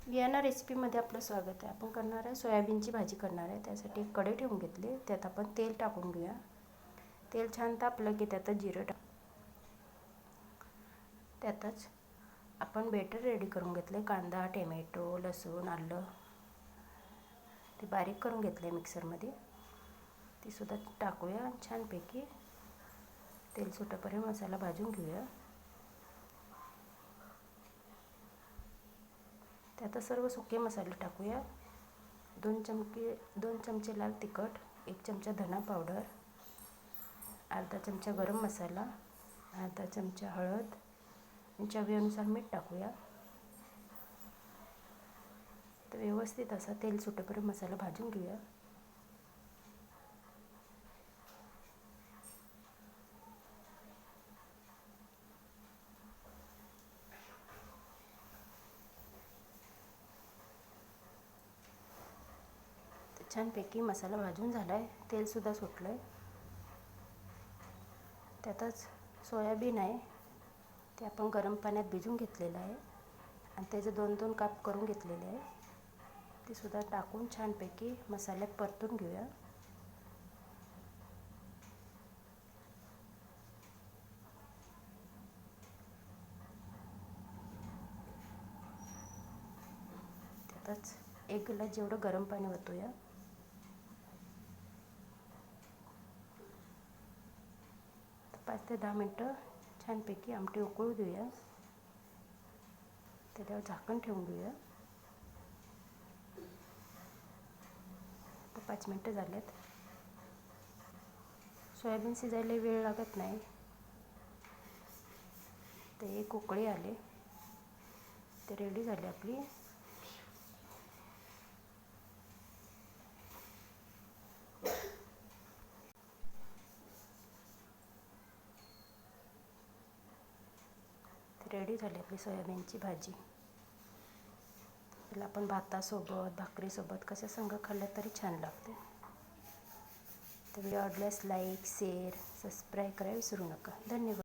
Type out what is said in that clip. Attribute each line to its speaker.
Speaker 1: या रेसिपीमध्ये आपलं स्वागत आहे. आपण करणार आहे सोयाबीनची भाजी करणार आहे. त्यासाठी एक कढई ठेवून घेतली, त्यात आपण तेल टाकून घेऊया. तेल छान तापलं की त्यात जिरं त्यातच आपण बेटर रेडी करून घेतले. कांदा, टोमॅटो, लसूण, आलं ते बारीक करून घेतले मिक्सरमध्ये. ती सुद्धा टाकूया. छानपैकी तेल सुटेपर्यंत मसाला भाजून घेऊया. त्यात सर्व सुके मसाले टाकूया. 2 चमचे लाल तिखट, 1 चमचा धना पावडर, अर्धा चमचा गरम मसाला, अर्धा चमचा हळद, चवीनुसार मीठ टाकूया. तर व्यवस्थित असा तेल सुटेपर्यंत मसाला भाजून घेऊया. छानपैकी मसाला भाजून झाला आहे. तेलसुद्धा सुटलं आहे. त्यातच सोयाबीन आहे, ते आपण गरम पाण्यात भिजून घेतलेलं आहे आणि त्याचे 2-2 काप करून घेतलेले आहे. ते सुद्धा टाकून छानपैकी मसाल्यात परतून घेऊया. त्यातच 1 ग्लास जेवढं गरम पाणी ओतूया. तर 5 ते 10 मिनटं छानपैकी आमटी उकळू देऊया. त्याच्यावर झाकण ठेवून घेऊया. तर 5 मिनटं झालेत. सोयाबीन शिजायला वेळ लागत नाही. ते एक उकळी आले, ते रेडी झाली आपली. रेडी झाली आपली सोयाबीनची भाजी. त्याला आपण भातासोबत, भाकरीसोबत कशा संग खाल्लं तरी छान लागते. तर व्हिडिओ आवडल्यास लाईक, शेअर, सबस्क्राईब करायला विसरू नका. धन्यवाद.